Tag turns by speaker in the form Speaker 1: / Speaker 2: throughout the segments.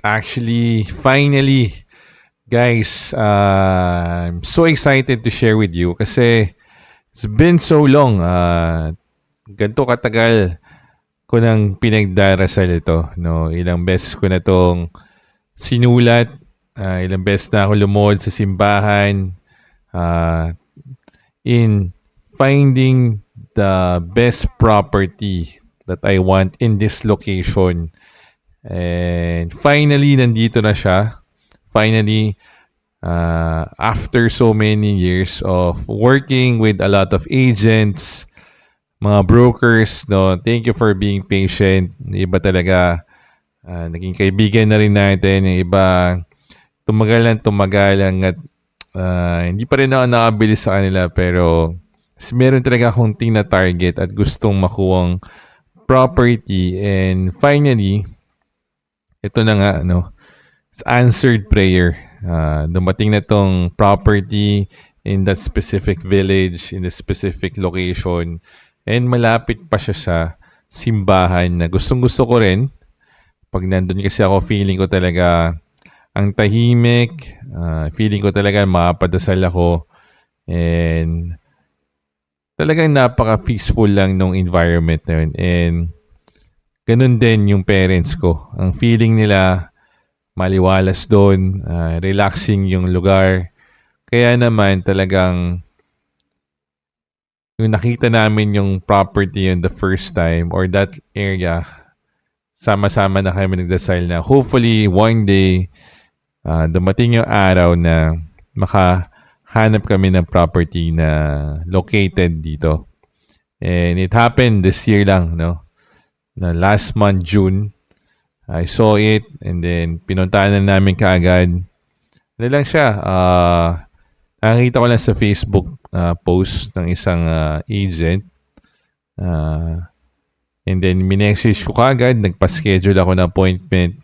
Speaker 1: Actually, finally, guys, I'm so excited to share with you kasi it's been so long. Ganito katagal ko nang pinagdarasal ito. No? Ilang beses ko na itong sinulat. Ilang beses na ako lumuhod sa simbahan uh, in finding the best property that I want in this location. And finally, nandito na siya. Finally, after so many years of working with a lot of agents, mga brokers, no, thank you for being patient. Yung iba talaga, naging kaibigan na rin natin. Yung iba, tumagal hanggat hindi pa rin ako nakabili sa kanila pero meron talaga akong tina-target at gustong makuwang property. And finally, ito na nga, no, answered prayer. Dumating na tong property in that specific village, in the specific location. And malapit pa siya sa simbahan na gustong gusto ko rin. Pag nandun kasi ako, feeling ko talaga ang tahimik. Feeling ko talaga makapadasal ako. And talagang napaka-peaceful lang nung environment na yun. And ganun din yung parents ko. Ang feeling nila, maliwalas doon, relaxing yung lugar. Kaya naman talagang yung nakita namin yung property in the first time or that area, sama-sama na kami nagdasal na hopefully one day dumating yung araw na makahanap kami ng property na located dito. And it happened this year lang, no? Na last month, June, I saw it and then pinuntahan na namin kaagad. Ano lang siya, nakita ko lang sa Facebook post ng isang agent. And then minessage ko kaagad, nagpa-schedule ako ng appointment.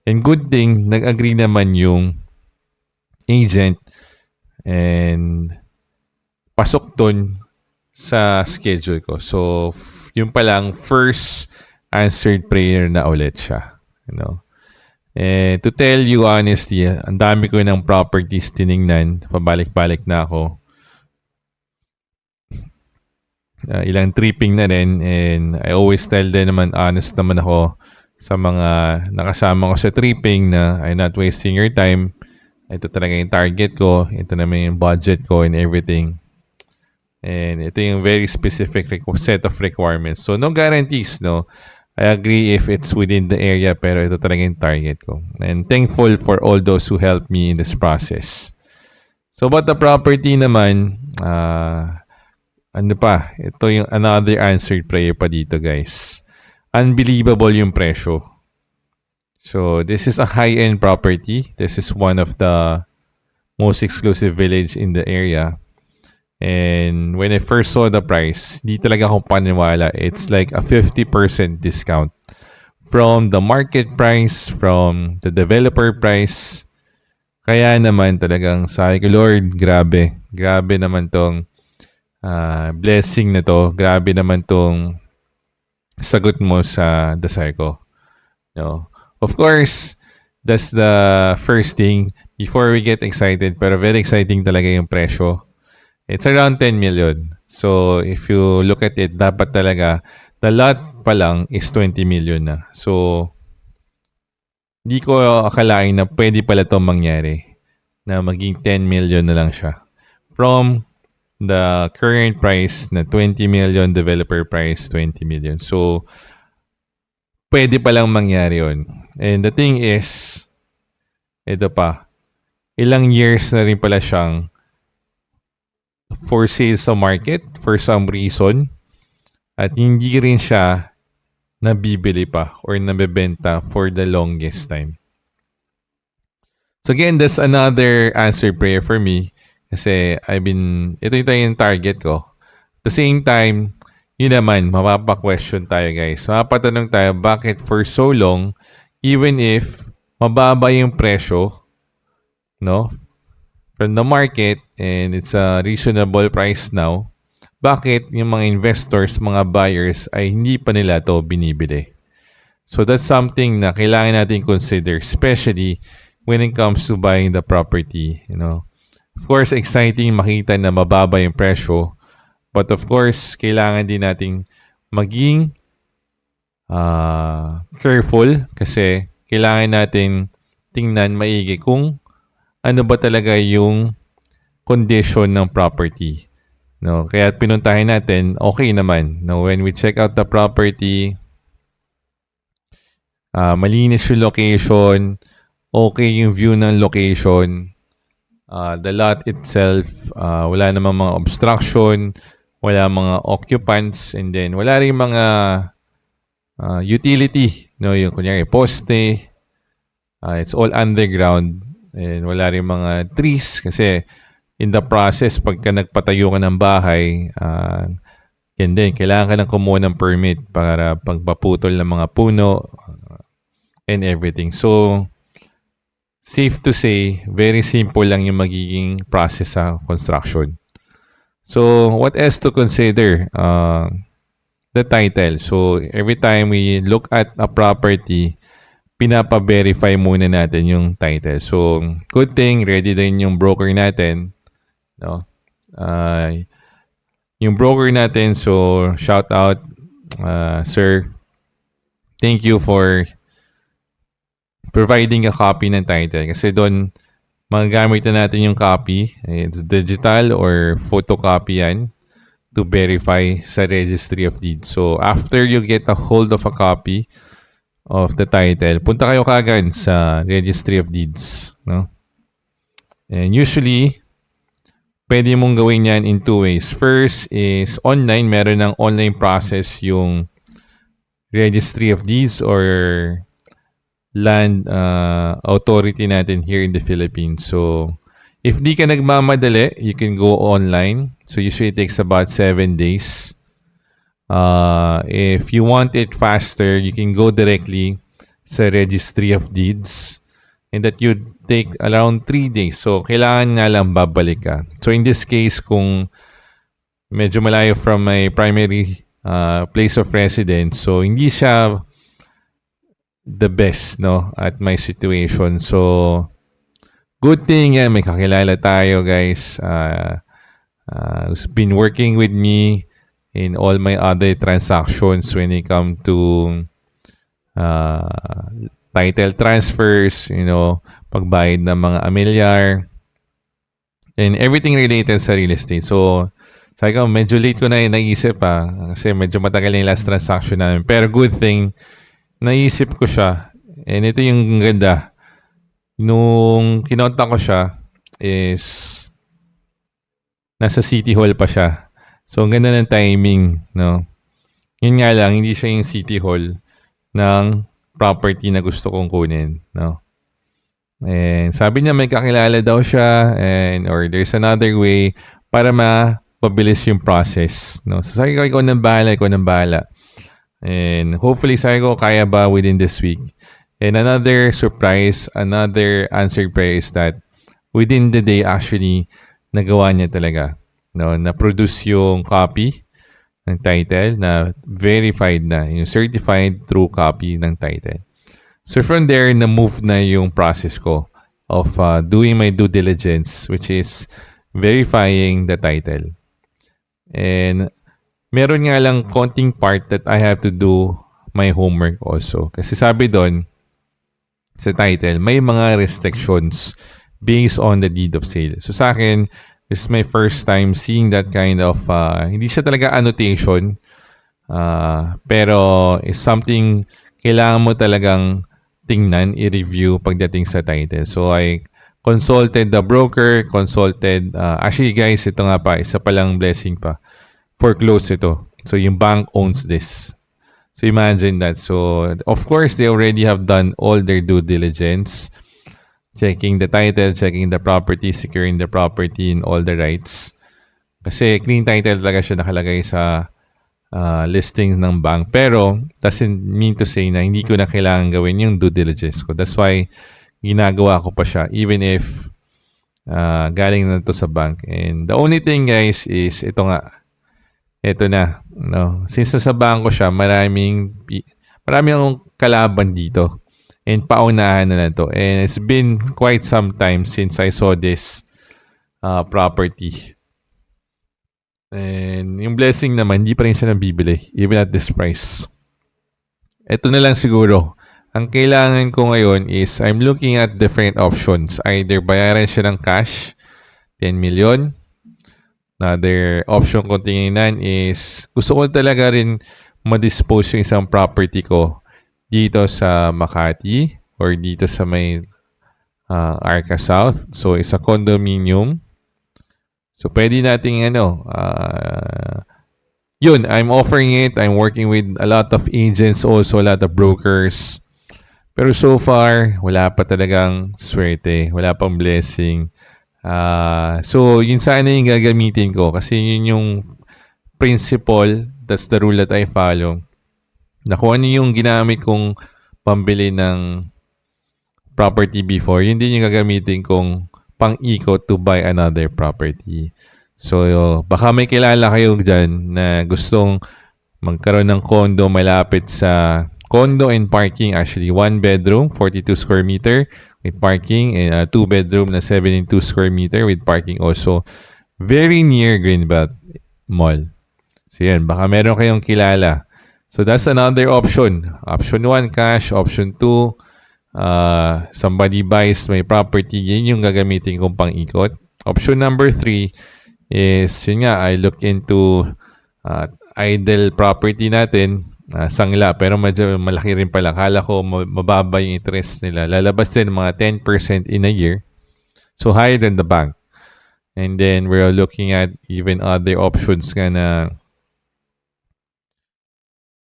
Speaker 1: And good thing, nag-agree naman yung agent and pasok doon sa schedule ko. So, yung palang first answered prayer na ulit siya. You know? And to tell you honestly, ang dami ko ng properties tiningnan. Pabalik-balik na ako. Ilang tripping na rin. And I always tell them naman, honest naman ako sa mga nakasama ko sa tripping na I'm not wasting your time. Ito talaga yung target ko. Ito naman yung budget ko and everything. And ito yung very specific set of requirements. So, no guarantees, no? I agree if it's within the area, pero ito talaga yung target ko. And thankful for all those who helped me in this process. So, about the property naman, ano pa? Ito yung another answered prayer pa dito, guys. Unbelievable yung presyo. So, this is a high-end property. This is one of the most exclusive village in the area. And when I first saw the price, di talaga akong paniwala. It's like a 50% discount from the market price, from the developer price. Kaya naman talagang sabi ko, Lord, grabe. Grabe naman tong blessing na to. Grabe naman tong sagot mo sa dasal ko. No? Of course, that's the first thing before we get excited. Pero very exciting talaga yung presyo. It's around 10 million. So, if you look at it, dapat talaga, the lot pa lang is 20 million na. So, di ko akalain na pwede pala itong mangyari na maging 10 million na lang siya. From the current price na 20 million, developer price 20 million. So, pwede palang mangyari yun. And the thing is, ito pa, ilang years na rin pala siyang for sale sa market for some reason at hindi rin siya nabibili pa or nabebenta for the longest time. So again, that's another answered prayer for me kasi ito yung target ko. At the same time, yun naman, mapapa-question tayo guys. Mapapatanong tayo bakit for so long, even if mababa yung presyo, no? From the market and it's a reasonable price now, bakit yung mga investors, mga buyers ay hindi pa nila to binibili? So that's something na kailangan natin consider, especially when it comes to buying the property, you know. Of course, exciting makita na mababa yung presyo, but of course, kailangan din nating maging careful kasi kailangan natin tingnan maigi kung ano ba talaga yung condition ng property. No, kaya pinuntahin natin, okay naman. No, when we check out the property, malinis yung location, okay yung view ng location, the lot itself, wala namang mga obstruction, wala mga occupants, and then wala rin mga utility, no, yung kunyari poste, it's all underground, and wala rin mga trees kasi in the process, pagka nagpatayo ka ng bahay, yan din, kailangan ka nang kumuha ng permit para pagpaputol ng mga puno and everything. So, safe to say, very simple lang yung magiging process sa construction. So, what else to consider? The title. So, every time we look at a property, pinapa-verify muna natin yung title. So, good thing, ready din yung broker natin. No? Yung broker natin, so shout out, sir. Thank you for providing a copy ng title. Kasi doon, magagamit na natin yung copy. It's digital or photocopy yan to verify sa Registry of Deeds. So, after you get a hold of a copy of the title, punta kayo kagad sa Registry of Deeds. No? And usually, pwede mong gawin yan in two ways. First is online. Meron ng online process yung Registry of Deeds or land authority natin here in the Philippines. So, if di ka nagmamadali, you can go online. So, usually it takes about 7 days. If you want it faster, you can go directly sa Registry of Deeds. And that you'd take around 3 days. So, kailangan nga lang babalik ka. So, in this case, kung medyo malayo from my primary place of residence, so hindi siya the best, no, at my situation. So, good thing yan, may kakilala tayo, guys. Who's been working with me in all my other transactions when it come to title transfers, you know, pagbayad ng mga amilyar, and everything related sa real estate. So, sabi ko, medyo late ko na naisip kasi medyo matagal na yung last transaction namin. Pero good thing, naisip ko siya. And ito yung ganda. Nung kinontak ko siya is nasa City Hall pa siya. So, ang ganda ng timing, no? Yun nga lang, hindi siya yung City Hall ng property na gusto kong kunin, no? And sabi niya may kakilala daw siya or there's another way para mapabilis yung process, no? So sabi ko, ikaw nang bahala. And hopefully sabi ko, kaya ba within this week? And another surprise, another answer prayer is that within the day actually, nagawa niya talaga, no? Na-produce yung copy ng title na verified na, yung certified true copy ng title. So from there, na-move na yung process ko of doing my due diligence, which is verifying the title. And meron nga lang konting part that I have to do my homework also. Kasi sabi doon, sa title, may mga restrictions based on the deed of sale. So sa akin, this is my first time seeing that kind of, hindi siya talaga annotation, pero is something kailangan mo talagang tingnan, i-review pagdating sa title. So I consulted the broker, actually guys, ito nga pa, isa palang blessing pa. Foreclosed ito. So yung bank owns this. So imagine that. So of course, they already have done all their due diligence. Checking the title, checking the property, securing the property and all the rights. Kasi clean title talaga siya nakalagay sa listings ng bank. Pero, doesn't mean to say na hindi ko na kailangan gawin yung due diligence ko. That's why, ginagawa ko pa siya. Even if galing na to sa bank. And the only thing guys is, ito nga. Ito na. No? Since nasa banko siya, marami akong kalaban dito. And paunahan na to. And it's been quite some time since I saw this property. And yung blessing naman, hindi pa rin siya nabibili. Even at this price. Ito na lang siguro. Ang kailangan ko ngayon is I'm looking at different options. Either bayaran siya ng cash, 10 million. Another option ko tingnan is gusto ko talaga rin ma-dispose yung isang property ko dito sa Makati or dito sa may Arca South. So, isa condominium. So, pwede nating yun, I'm offering it. I'm working with a lot of agents also, a lot of brokers. Pero so far, wala pa talagang swerte. Wala pang blessing. So, yun sana yung gagamitin ko. Kasi yun yung principle, that's the rule that I follow. Na kung ano yung ginamit kong pambili ng property before, yun din yung gagamitin kong pang-ikot to buy another property. So, baka may kilala kayo dyan na gustong magkaroon ng condo malapit sa condo and parking, actually 1 bedroom 42 square meter with parking and 2 bedroom na 72 square meter with parking also very near Greenbelt Mall. So yan, baka meron kayong kilala. So that's another option. Option 1 cash, option 2 somebody buys my property, yun yung gagamitin kong pang-ikot. Option number 3 is yun nga, I look into idle property natin. Sangla, pero medyo malaki rin pala. Kala ko mababa yung interest nila. Lalabas din mga 10% in a year. So, higher than the bank. And then, we're looking at even other options nga na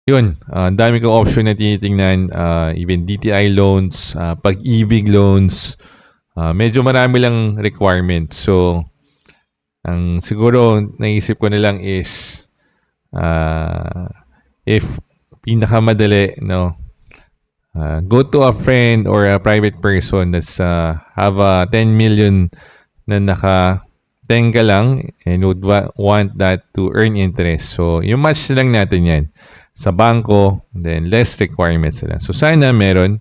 Speaker 1: yun, ang dami kong option na tinitingnan. Even DTI loans, pag-ibig loans. Medyo marami lang requirements. So, ang siguro naisip ko na lang is if pinakamadali, go to a friend or a private person that's have a 10 million na naka-tenga lang and would want that to earn interest. So, yung match lang natin yan sa bangko, then less requirements sila. So, sana meron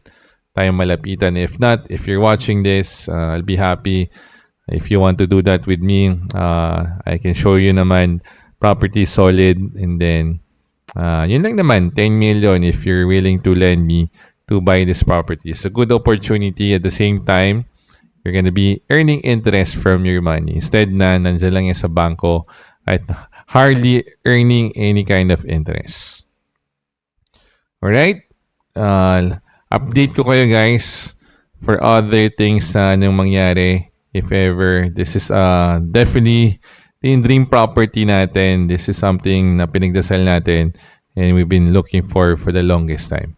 Speaker 1: tayong malapitan. If not, if you're watching this, I'll be happy. If you want to do that with me, I can show you naman property solid and then yun lang naman, 10 million if you're willing to lend me to buy this property. It's a good opportunity. At the same time, you're gonna be earning interest from your money. Instead na nandiyan lang yan sa bangko at hardly earning any kind of interest. Alright? Update ko kayo guys for other things na anong mangyari if ever. This is definitely yung dream property natin. This is something na pinagdasal natin and we've been looking for the longest time.